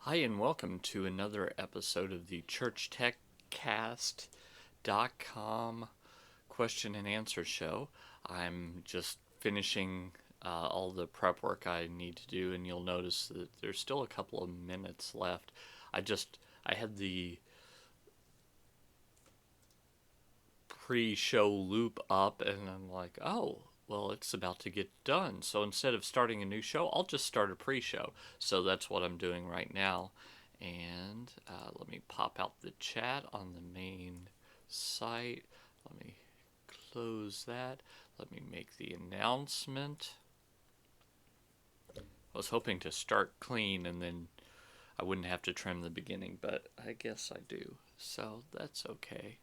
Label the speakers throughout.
Speaker 1: Hi, and welcome to another episode of the churchtechcast.com question and answer show. I'm just finishing all the prep work I need to do, and you'll notice that there's still a couple of minutes left. I had the pre-show loop up, and I'm like, oh, well, it's about to get done. So instead of starting a new show, I'll just start a pre-show. So that's what I'm doing right now. And let me pop out the chat on the main site. Let me close that. Let me make the announcement. I was hoping to start clean and then I wouldn't have to trim the beginning, but I guess I do. So that's okay.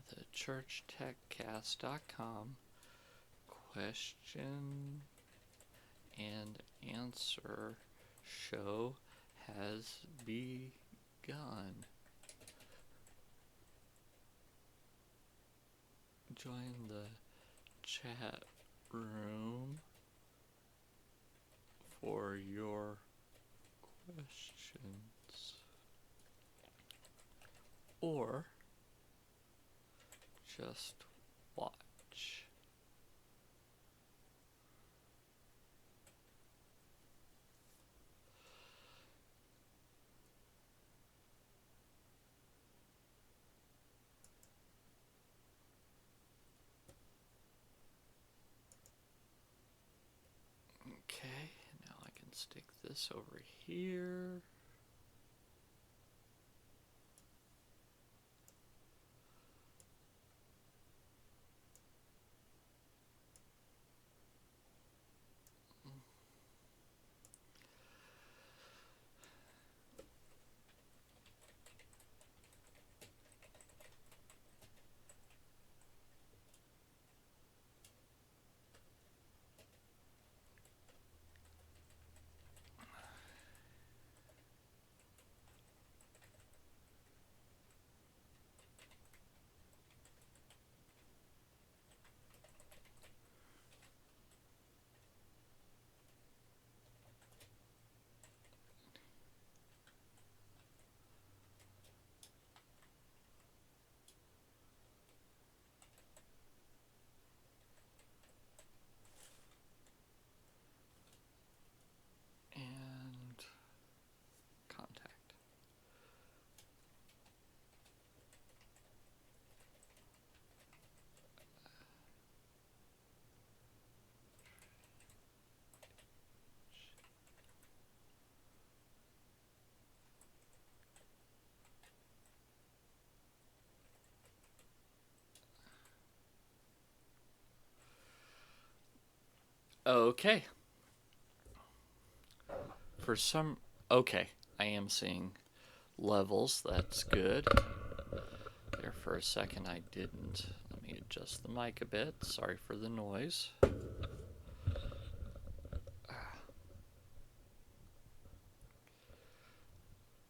Speaker 1: The churchtechcast.com question and answer show has begun. Join the chat room for your questions or just watch. Okay, now I can stick this over here. And contact. Okay. Okay, I am seeing levels. That's good. There for a second I didn't. Let me adjust the mic a bit. Sorry for the noise.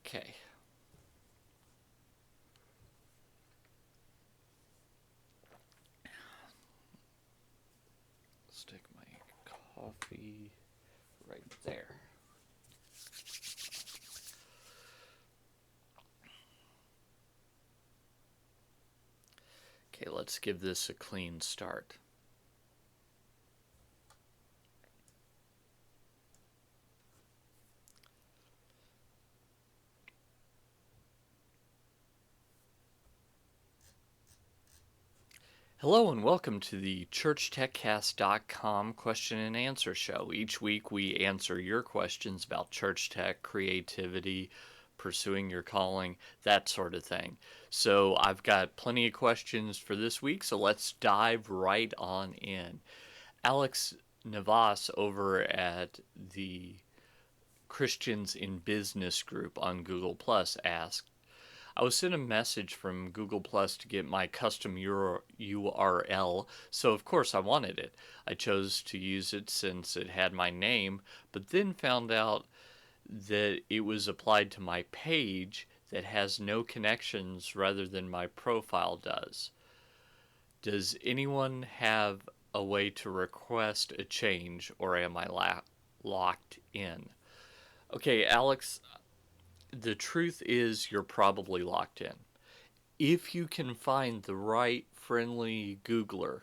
Speaker 1: Okay. Stick my coffee right there. Okay, let's give this a clean start. Hello and welcome to the churchtechcast.com question and answer show. Each week we answer your questions about church tech, creativity, pursuing your calling, that sort of thing. So I've got plenty of questions for this week, so let's dive right on in. Alex Navas over at the Christians in Business group on Google Plus asked, I was sent a message from Google Plus to get my custom URL, so of course I wanted it. I chose to use it since it had my name, but then found out that it was applied to my page that has no connections rather than my profile does. Does anyone have a way to request a change, or am I locked in? Okay, Alex, the truth is you're probably locked in. If you can find the right friendly Googler,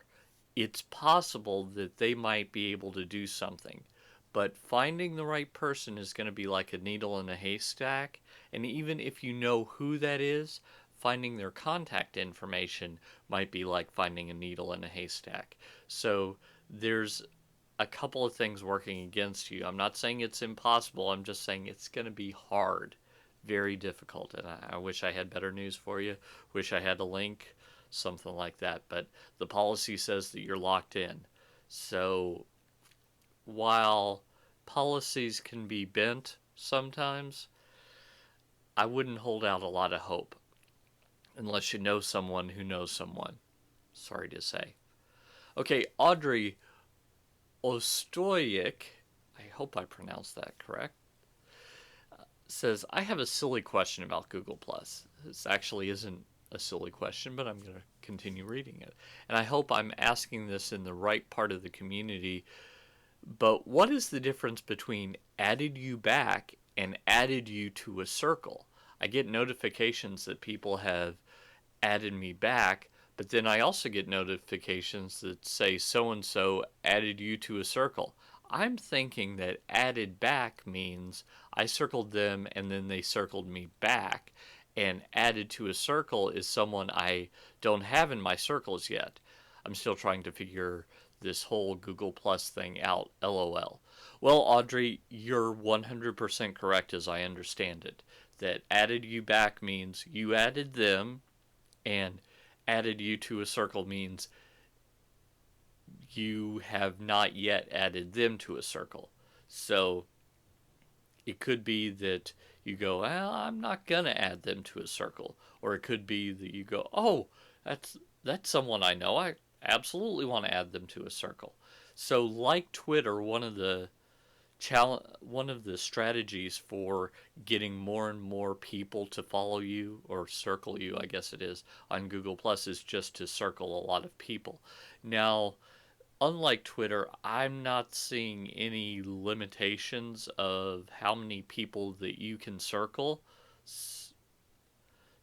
Speaker 1: it's possible that they might be able to do something. But finding the right person is going to be like a needle in a haystack. And even if you know who that is, finding their contact information might be like finding a needle in a haystack. So there's a couple of things working against you. I'm not saying it's impossible, I'm just saying it's going to be hard, very difficult. And I wish I had better news for you. Wish I had a link, something like that. But the policy says that you're locked in. So while policies can be bent sometimes, I wouldn't hold out a lot of hope unless you know someone who knows someone. Sorry to say. Okay, Audrey Ostoyik, I hope I pronounced that correct, says, I have a silly question about Google Plus. This actually isn't a silly question, but I'm going to continue reading it. And I hope I'm asking this in the right part of the community. But what is the difference between added you back and added you to a circle? I get notifications that people have added me back, but then I also get notifications that say so and so added you to a circle. I'm thinking that added back means I circled them and then they circled me back, and added to a circle is someone I don't have in my circles yet. I'm still trying to figure this whole Google Plus thing out, lol. Well, Audrey, you're 100% correct as I understand it. That added you back means you added them, and added you to a circle means you have not yet added them to a circle. So it could be that you go, well, I'm not going to add them to a circle. Or it could be that you go, oh, that's someone I know. I absolutely want to add them to a circle. So like Twitter, one of the strategies for getting more and more people to follow you or circle you, I guess it is, on Google Plus is just to circle a lot of people. Now, unlike Twitter, I'm not seeing any limitations of how many people that you can circle.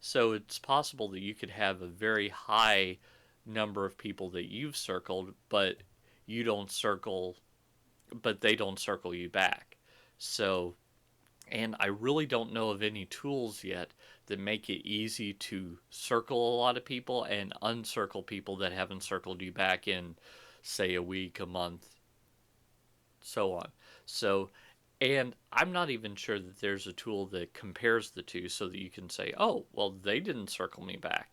Speaker 1: So it's possible that you could have a very high number of people that you've circled, but you don't circle but they don't circle you back. So, and I really don't know of any tools yet that make it easy to circle a lot of people and uncircle people that haven't circled you back in, say, a week, a month, so on. So, and I'm not even sure that there's a tool that compares the two so that you can say, oh, well, they didn't circle me back.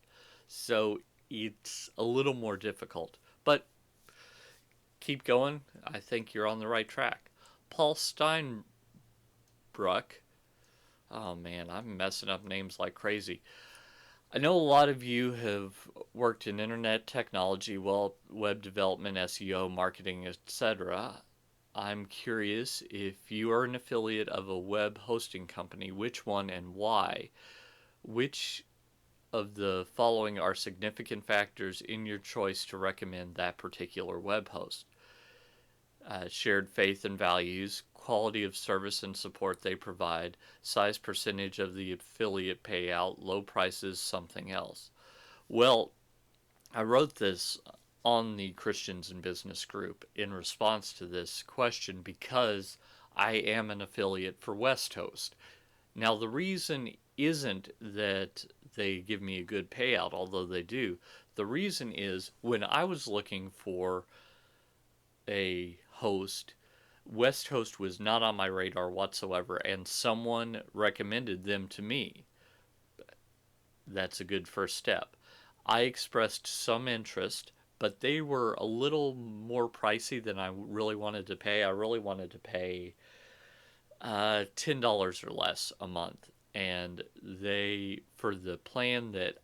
Speaker 1: So it's a little more difficult. But keep going. I think you're on the right track. Paul Steinbruck. Oh man, I'm messing up names like crazy. I know a lot of you have worked in internet technology, web development, SEO, marketing, etc. I'm curious if you are an affiliate of a web hosting company, which one and why? Which of the following are significant factors in your choice to recommend that particular web host? Shared faith and values, quality of service and support they provide, size percentage of the affiliate payout, low prices, something else. Well, I wrote this on the Christians in Business group in response to this question because I am an affiliate for WestHost. Now, the reason isn't that they give me a good payout, although they do. The reason is when I was looking for a host, WestHost was not on my radar whatsoever, and someone recommended them to me. That's a good first step. I expressed some interest, but they were a little more pricey than I really wanted to pay. I really wanted to pay $10 or less a month. And they, for the plan that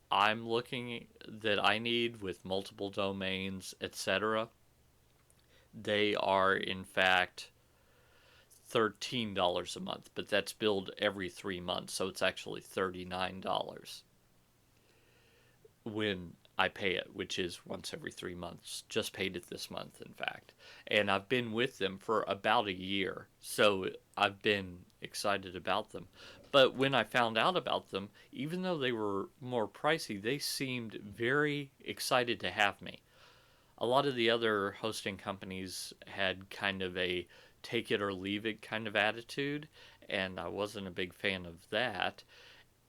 Speaker 1: that I need with multiple domains, etc., they are in fact $13 a month, but that's billed every 3 months, so it's actually $39. When I pay it, which is once every 3 months. Just paid it this month, in fact. And I've been with them for about a year. So I've been excited about them. But when I found out about them, even though they were more pricey, they seemed very excited to have me. A lot of the other hosting companies had kind of a take it or leave it kind of attitude, and I wasn't a big fan of that.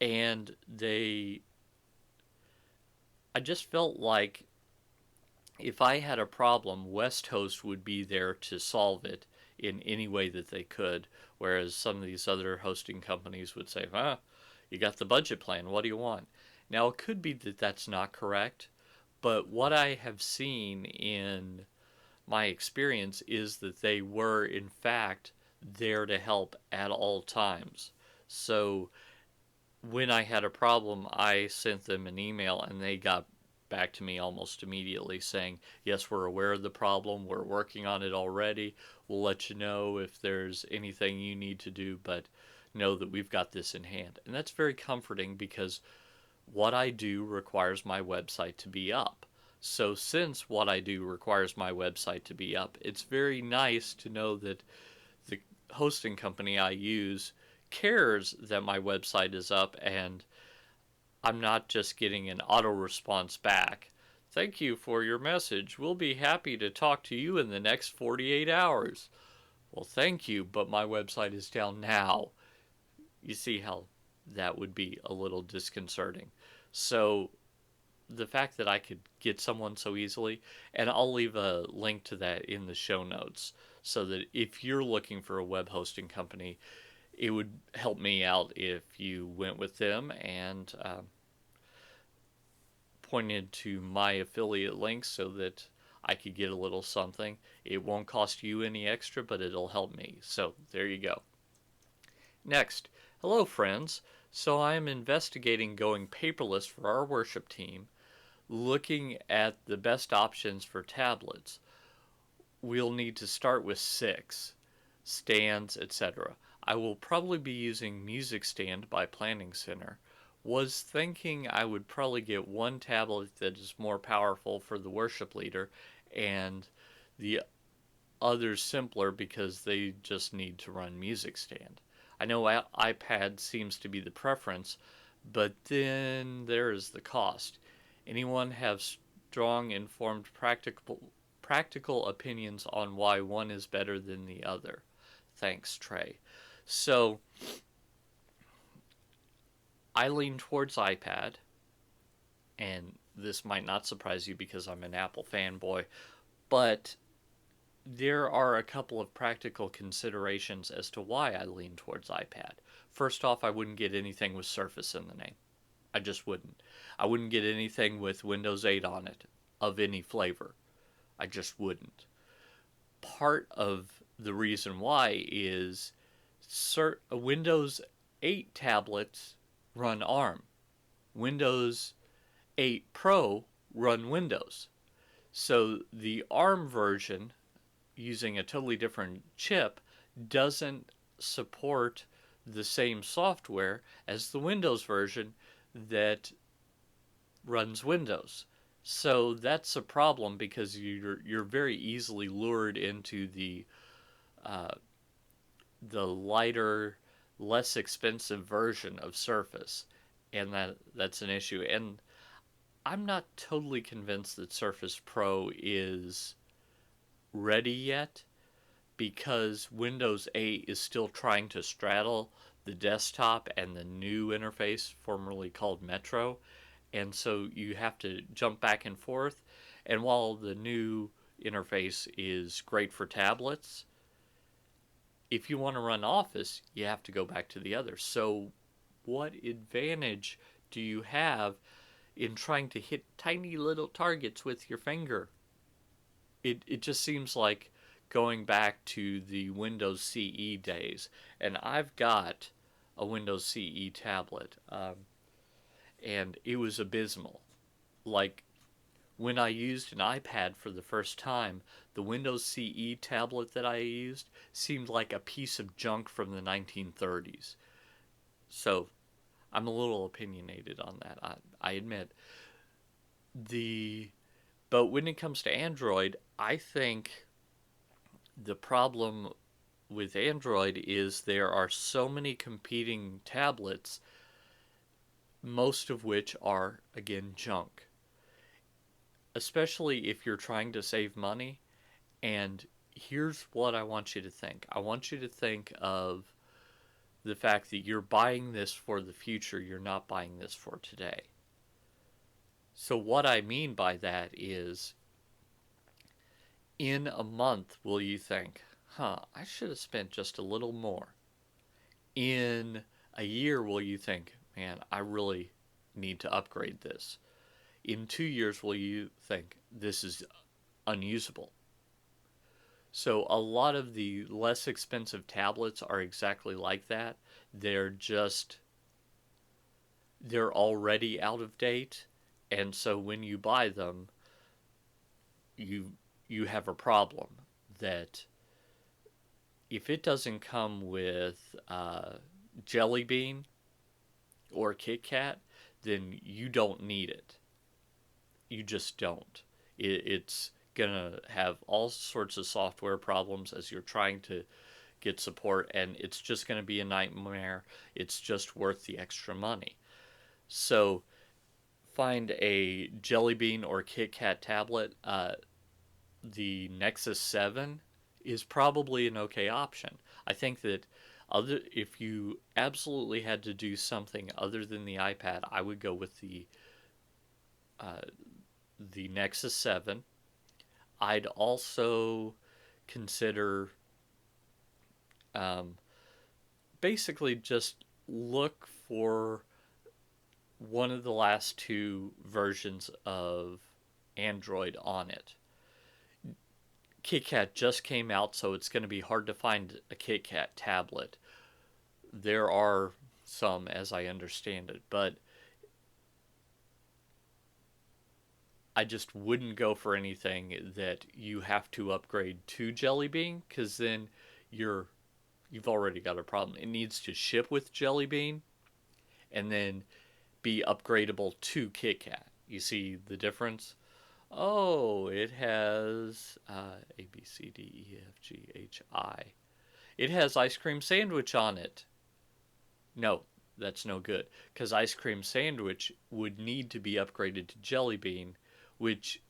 Speaker 1: And I just felt like if I had a problem, West Host would be there to solve it in any way that they could, whereas some of these other hosting companies would say, you got the budget plan, what do you want? Now, it could be that that's not correct, but what I have seen in my experience is that they were, in fact, there to help at all times. So when I had a problem, I sent them an email and they got back to me almost immediately saying, yes, we're aware of the problem. We're working on it already. We'll let you know if there's anything you need to do, but know that we've got this in hand. And that's very comforting because what I do requires my website to be up. So since what I do requires my website to be up, it's very nice to know that the hosting company I use cares that my website is up and I'm not just getting an auto response back. Thank you for your message. We'll be happy to talk to you in the next 48 hours. Well, thank you, but my website is down now. You see how that would be a little disconcerting. So the fact that I could get someone so easily, and I'll leave a link to that in the show notes so that if you're looking for a web hosting company, it would help me out if you went with them and pointed to my affiliate links so that I could get a little something. It won't cost you any extra, but it'll help me. So there you go. Next, hello friends. So I am investigating going paperless for our worship team, looking at the best options for tablets. We'll need to start with 6 stands, etc. I will probably be using Music Stand by Planning Center. Was thinking I would probably get one tablet that is more powerful for the worship leader and the others simpler because they just need to run Music Stand. I know iPad seems to be the preference, but then there is the cost. Anyone have strong, informed, practical opinions on why one is better than the other? Thanks, Trey. So, I lean towards iPad, and this might not surprise you because I'm an Apple fanboy, but there are a couple of practical considerations as to why I lean towards iPad. First off, I wouldn't get anything with Surface in the name. I just wouldn't. I wouldn't get anything with Windows 8 on it of any flavor. I just wouldn't. Part of the reason why is Windows 8 tablets run ARM. Windows 8 Pro run Windows. So the ARM version, using a totally different chip, doesn't support the same software as the Windows version that runs Windows. So that's a problem because you're very easily lured into the lighter, less expensive version of Surface, and that's an issue. And I'm not totally convinced that Surface Pro is ready yet because Windows 8 is still trying to straddle the desktop and the new interface formerly called Metro, and so you have to jump back and forth. And while the new interface is great for tablets, if you want to run Office, you have to go back to the other. So what advantage do you have in trying to hit tiny little targets with your finger? It just seems like going back to the Windows CE days. And I've got a Windows CE tablet, and it was abysmal. Like, when I used an iPad for the first time, the Windows CE tablet that I used seemed like a piece of junk from the 1930s. So, I'm a little opinionated on that, I admit. the but when it comes to Android, I think the problem with Android is there are so many competing tablets, most of which are, again, junk. Especially if you're trying to save money. And here's what I want you to think. I want you to think of the fact that you're buying this for the future, you're not buying this for today. So, what I mean by that is, in a month, will you think, I should have spent just a little more? In a year, will you think, man, I really need to upgrade this? In 2 years, will you think, this is unusable? So a lot of the less expensive tablets are exactly like that. They're just, they're already out of date. And so when you buy them, you you have a problem that if it doesn't come with Jelly Bean or Kit Kat, then you don't need it. You just don't. It's gonna have all sorts of software problems as you're trying to get support, and it's just gonna be a nightmare. It's just worth the extra money. So find a Jelly Bean or Kit Kat tablet. The Nexus 7 is probably an okay option. I think that if you absolutely had to do something other than the iPad, I would go with uh, the Nexus 7. I'd also consider um, basically just look for one of the last two versions of Android on it. KitKat just came out, so it's going to be hard to find a KitKat tablet. There are some, as I understand it, but I just wouldn't go for anything that you have to upgrade to Jelly Bean, because then you've already got a problem. It needs to ship with Jelly Bean and then be upgradable to KitKat. You see the difference? Oh, it has A, B, C, D, E, F, G, H, I. It has ice cream sandwich on it. No, that's no good, because ice cream sandwich would need to be upgraded to Jelly Bean, which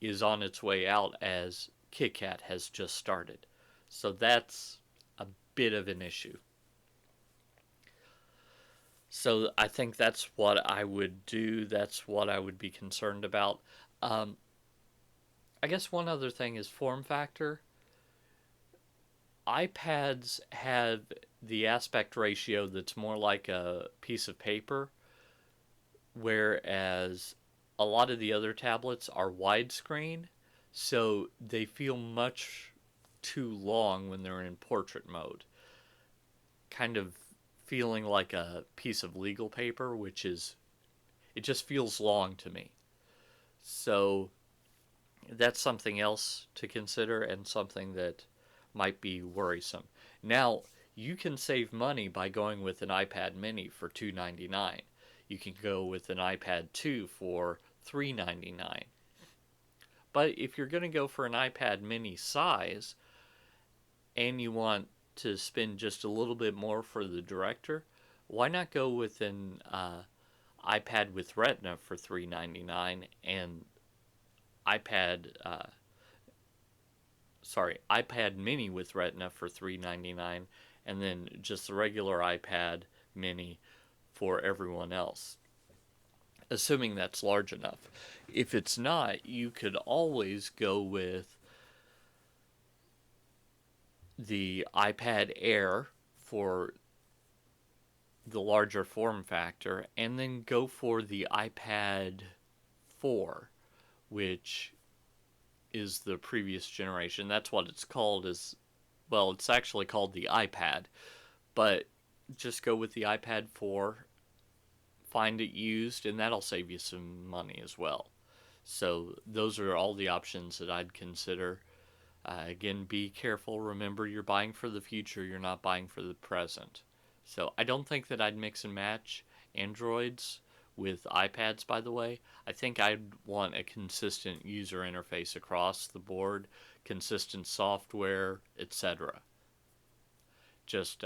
Speaker 1: is on its way out as Kit Kat has just started. So that's a bit of an issue. So I think that's what I would do. That's what I would be concerned about. Um, I guess one other thing is form factor. iPads have the aspect ratio that's more like a piece of paper, whereas a lot of the other tablets are widescreen, so they feel much too long when they're in portrait mode. Kind of feeling like a piece of legal paper, which is, it just feels long to me. So that's something else to consider and something that might be worrisome. Now, you can save money by going with an iPad mini for $299. You can go with an iPad 2 for $399. But if you're going to go for an iPad mini size and you want to spend just a little bit more for the director, why not go with an iPad with Retina for $399 and iPad iPad mini with Retina for $399, and then just the regular iPad mini for everyone else, assuming that's large enough. If it's not, you could always go with the iPad Air for the larger form factor, and then go for the iPad 4, which is the previous generation. That's what it's called. Well, it's actually called the iPad, but just go with the iPad 4, find it used, and that'll save you some money as well. So those are all the options that I'd consider. Again, be careful. Remember, you're buying for the future. You're not buying for the present. So I don't think that I'd mix and match Androids with iPads, by the way. I think I'd want a consistent user interface across the board, consistent software, etc. Just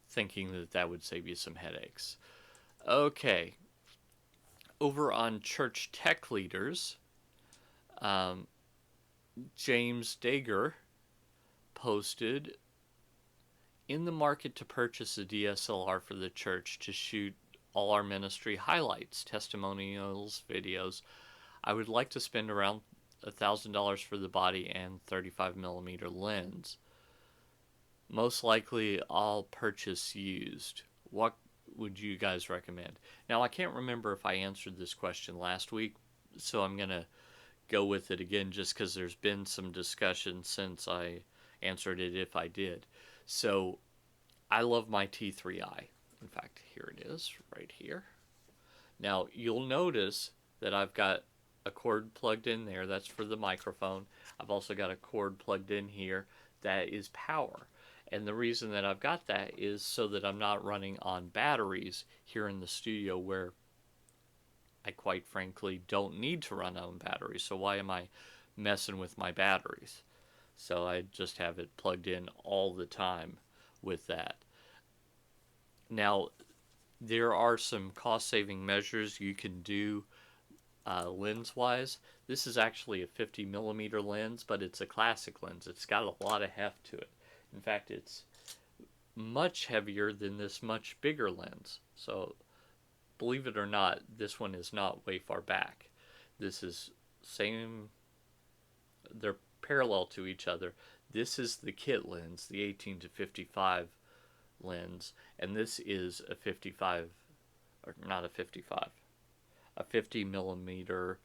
Speaker 1: thinking that that would save you some headaches. Okay, over on Church Tech Leaders, um, James Dager posted, in the market to purchase a DSLR for the church to shoot all our ministry highlights, testimonials, videos. I would like to spend around $1,000 for the body and 35mm lens. Most likely I'll purchase used. What would you guys recommend? Now, I can't remember if I answered this question last week, so I'm going to go with it again just because there's been some discussion since I answered it if I did. So I love my T3i. In fact, here it is, right here. Now, you'll notice that I've got a cord plugged in there. That's for the microphone. I've also got a cord plugged in here that is power. And the reason that I've got that is so that I'm not running on batteries here in the studio, where I quite frankly don't need to run on batteries. So why am I messing with my batteries? So I just have it plugged in all the time with that. Now, there are some cost-saving measures you can do lens-wise. This is actually a 50mm lens, but it's a classic lens. It's got a lot of heft to it. In fact, it's much heavier than this much bigger lens. So, believe it or not, this one is not way far back. This is same, they're parallel to each other. This is the kit lens, the 18 to 55 lens, and this is a 55, or not a 55, a 50mm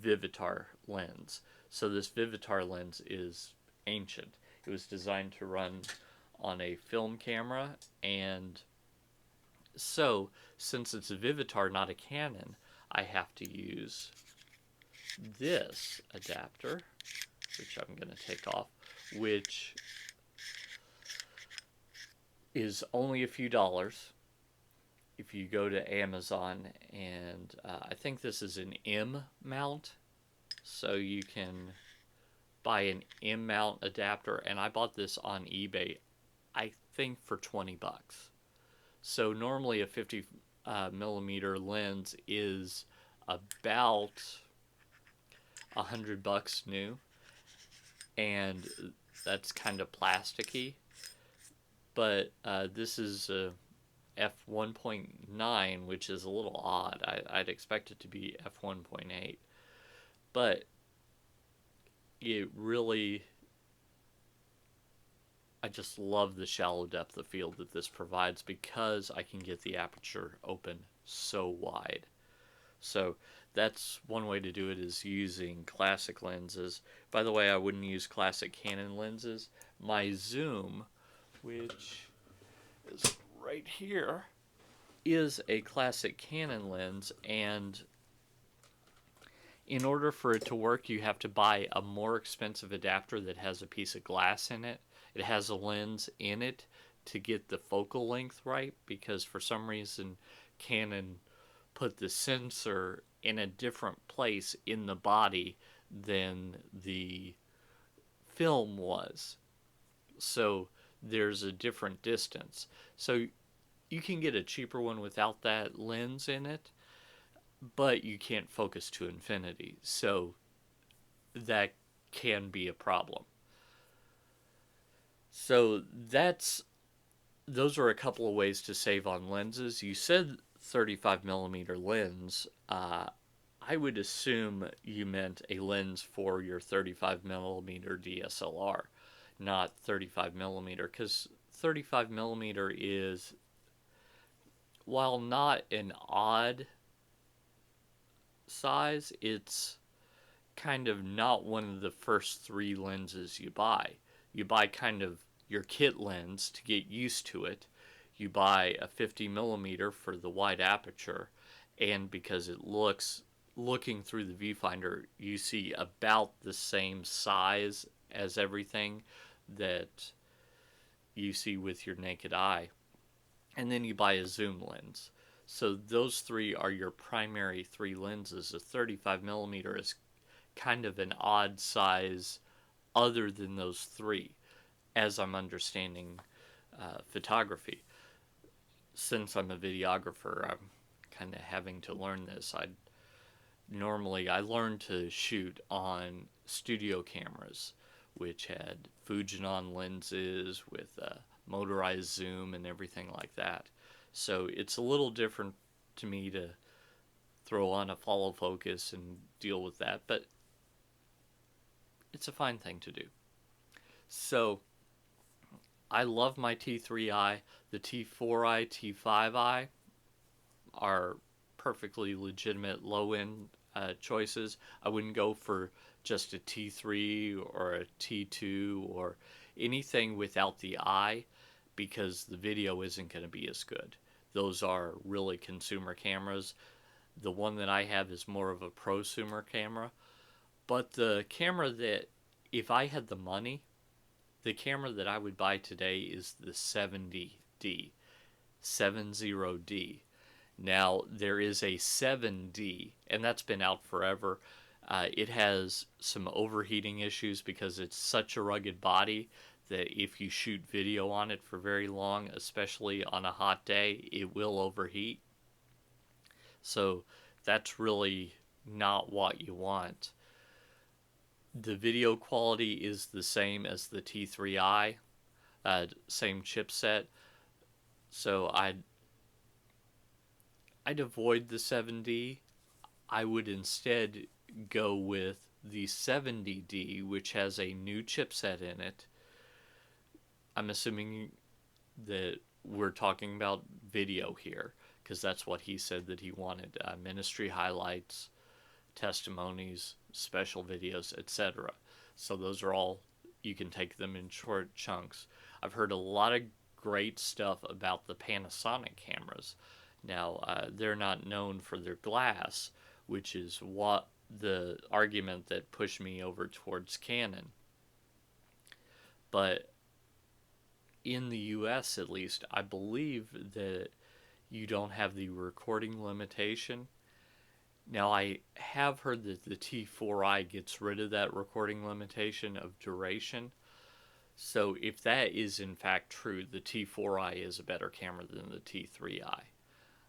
Speaker 1: Vivitar lens. So this Vivitar lens is ancient. It was designed to run on a film camera, and so since it's a Vivitar, not a Canon, I have to use this adapter, which I'm going to take off, which is only a few dollars if you go to Amazon, and I think this is an M mount, so you can buy an M mount adapter, and I bought this on eBay, I think for 20 bucks. So normally a 50mm lens is about $100 new, and that's kind of plasticky. But this is a f1.9, which is a little odd. I'd expect it to be f1.8, but it really, I just love the shallow depth of field that this provides because I can get the aperture open so wide. So that's one way to do it, is using classic lenses. By the way, I wouldn't use classic Canon lenses. My zoom, which is right here, is a classic Canon lens, and in order for it to work, you have to buy a more expensive adapter that has a piece of glass in it. It has a lens in it to get the focal length right, because for some reason Canon put the sensor in a different place in the body than the film was. So there's a different distance. So you can get a cheaper one without that lens in it, but you can't focus to infinity. So that can be a problem. So those are a couple of ways to save on lenses. You said 35mm lens. I would assume you meant a lens for your 35mm DSLR, not 35mm, because 35mm is, while not an odd size, it's kind of not one of the first three lenses you buy. You buy kind of your kit lens to get used to it. You buy a 50mm for the wide aperture, and because it looking through the viewfinder, you see about the same size as everything that you see with your naked eye. And then you buy a zoom lens. So those three are your primary three lenses. A 35 millimeter is kind of an odd size other than those three, as I'm understanding photography. Since I'm a videographer, I'm kind of having to learn this. I learned to shoot on studio cameras, which had Fujinon lenses with motorized zoom and everything like that. So it's a little different to me to throw on a follow focus and deal with that, but it's a fine thing to do. So I love my T3i. The T4i, T5i are perfectly legitimate low end choices. I wouldn't go for just a T3 or a T2 or anything without the eye because the video isn't going to be as good. Those are really consumer cameras. The one that I have is more of a prosumer camera. But the camera that, if I had the money, the camera that I would buy today is the 70D, 70D. Now, there is a 7D, and that's been out forever. It has some overheating issues because it's such a rugged body that if you shoot video on it for very long, especially on a hot day, it will overheat. So that's really not what you want. The video quality is the same as the T3i, same chipset. So I'd avoid the 7D. I would instead go with the 70D, which has a new chipset in it. I'm assuming that we're talking about video here, because that's what he said that he wanted. Ministry highlights, testimonies, special videos, etc. So those are all, you can take them in short chunks. I've heard a lot of great stuff about the Panasonic cameras. Now, they're not known for their glass, which is what the argument that pushed me over towards Canon. But in the US at least, I believe that you don't have the recording limitation. Now, I have heard that the T4i gets rid of that recording limitation of duration. So if that is in fact true, the T4i is a better camera than the T3i.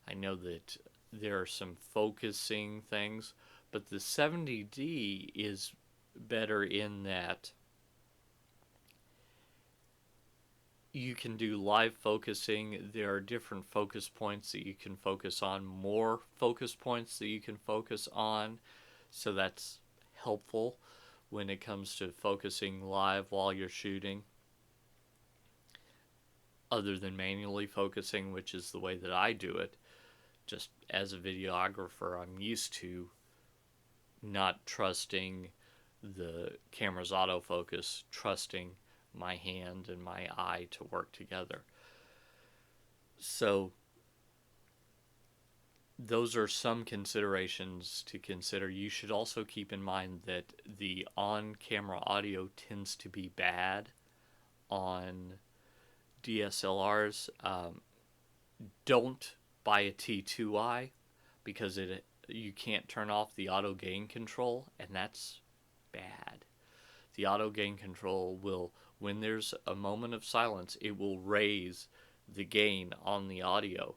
Speaker 1: I know that there are some focusing things, but the 70D is better in that you can do live focusing. There are different focus points that you can focus on, more focus points that you can focus on. So that's helpful when it comes to focusing live while you're shooting, other than manually focusing, which is the way that I do it. Just as a videographer, I'm used to not trusting the camera's autofocus, trusting my hand and my eye to work together. So those are some considerations to consider. You should also keep in mind that the on-camera audio tends to be bad on DSLRs. Don't buy a T2i because you can't turn off the auto gain control, and that's bad. The auto gain control will, when there's a moment of silence, it will raise the gain on the audio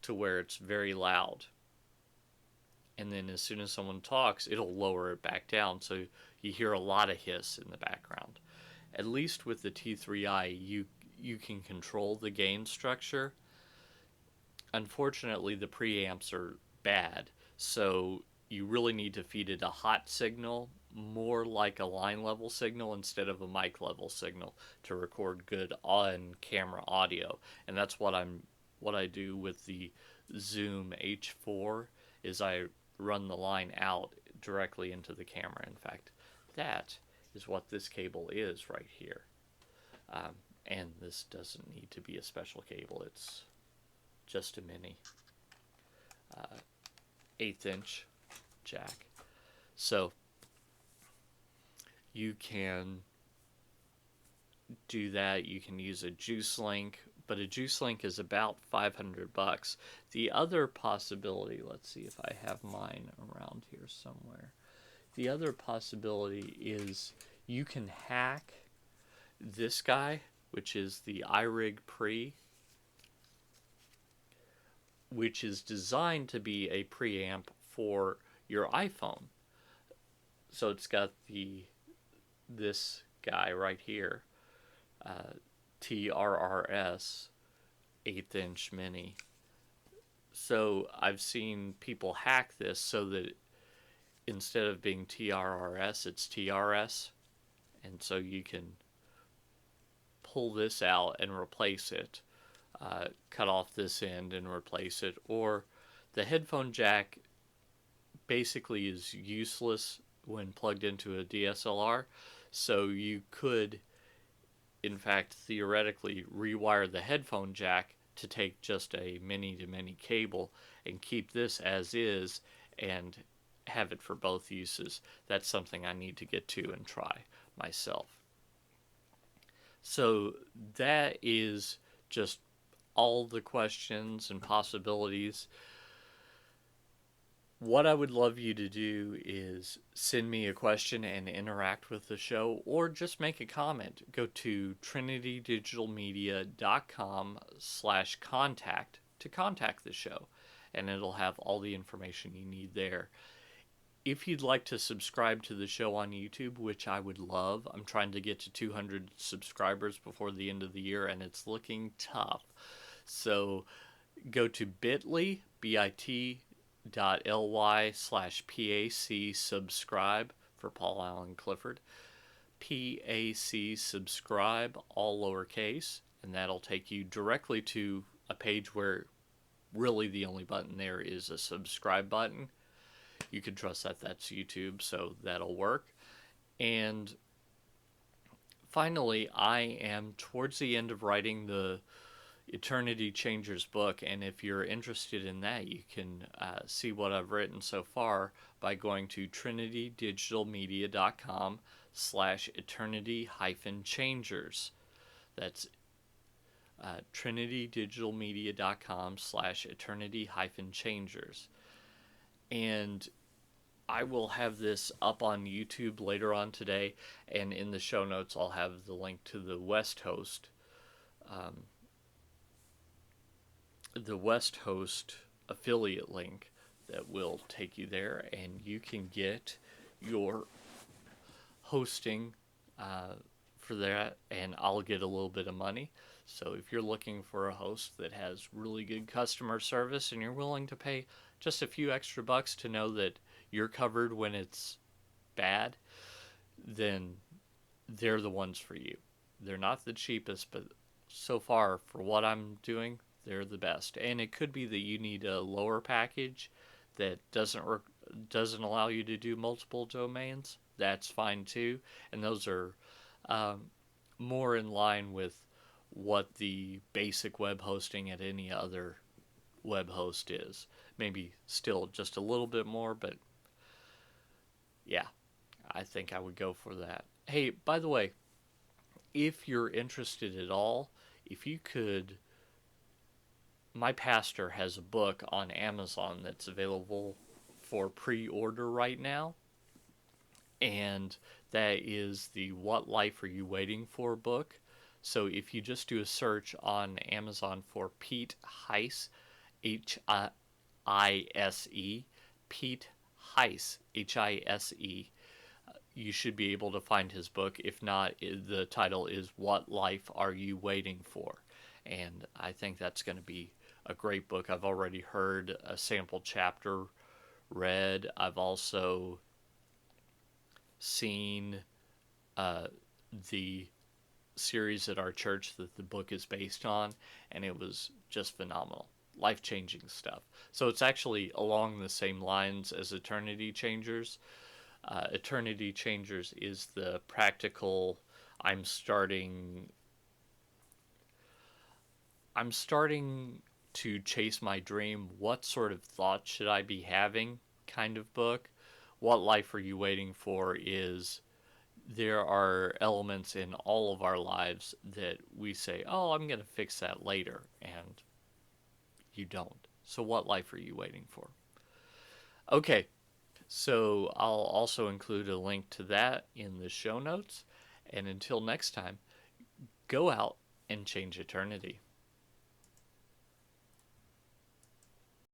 Speaker 1: to where it's very loud. And then as soon as someone talks, it'll lower it back down, so you hear a lot of hiss in the background. At least with the T3i, you can control the gain structure. Unfortunately, the preamps are bad, so you really need to feed it a hot signal, more like a line level signal instead of a mic level signal, to record good on camera audio. And that's what I do with the Zoom H4 is I run the line out directly into the camera. In fact, that is what this cable is right here. And this doesn't need to be a special cable. It's just a mini 1/8 inch jack. So you can do that. You can use a juice link, but a juice link is about $500. The other possibility, let's see if I have mine around here somewhere. The other possibility is you can hack this guy, which is the iRig Pre, which is designed to be a preamp for your iPhone. So it's got this guy right here, TRRS 1/8 inch mini. So I've seen people hack this so that instead of being TRRS, it's TRS. And so you can pull this out and replace it, cut off this end and replace it. Or the headphone jack basically is useless when plugged into a DSLR. So you could, in fact, theoretically rewire the headphone jack to take just a mini-to-mini cable and keep this as is and have it for both uses. That's something I need to get to and try myself. So that is just all the questions and possibilities. What I would love you to do is send me a question and interact with the show, or just make a comment. Go to trinitydigitalmedia.com/contact to contact the show, and it'll have all the information you need there. If you'd like to subscribe to the show on YouTube, which I would love, I'm trying to get to 200 subscribers before the end of the year, and it's looking tough. So go to bit.ly/PAC subscribe for Paul Allen Clifford. PAC subscribe, all lowercase, and that'll take you directly to a page where really the only button there is a subscribe button. You can trust that that's YouTube, so that'll work. And finally, I am towards the end of writing the Eternity Changers book, and if you're interested in that, you can see what I've written so far by going to trinitydigitalmedia.com/eternity-changers. That's trinitydigitalmedia.com/eternity-changers. And I will have this up on YouTube later on today, and in the show notes I'll have the link to the West Host affiliate link that will take you there, and you can get your hosting for that, and I'll get a little bit of money. So if you're looking for a host that has really good customer service and you're willing to pay just a few extra bucks to know that you're covered when it's bad, then they're the ones for you. They're not the cheapest, but so far for what I'm doing, they're the best. And it could be that you need a lower package that doesn't allow you to do multiple domains. That's fine too. And those are more in line with what the basic web hosting at any other web host is. Maybe still just a little bit more, but yeah, I think I would go for that. Hey, by the way, if you're interested at all, if you could, my pastor has a book on Amazon that's available for pre-order right now, and that is the What Life Are You Waiting For book. So if you just do a search on Amazon for Pete Heise, H-I-S-E, Pete Heise, H-I-S-E, you should be able to find his book. If not, the title is What Life Are You Waiting For? And I think that's going to be a great book. I've already heard a sample chapter read. I've also seen the series at our church that the book is based on, and it was just phenomenal. Life-changing stuff. So it's actually along the same lines as Eternity Changers. Eternity Changers is the practical, I'm starting to chase my dream. What sort of thoughts should I be having kind of book. What Life Are You Waiting For is there are elements in all of our lives that we say, oh, I'm going to fix that later, and you don't. So, what life are you waiting for? Okay, so I'll also include a link to that in the show notes. And until next time, go out and change eternity.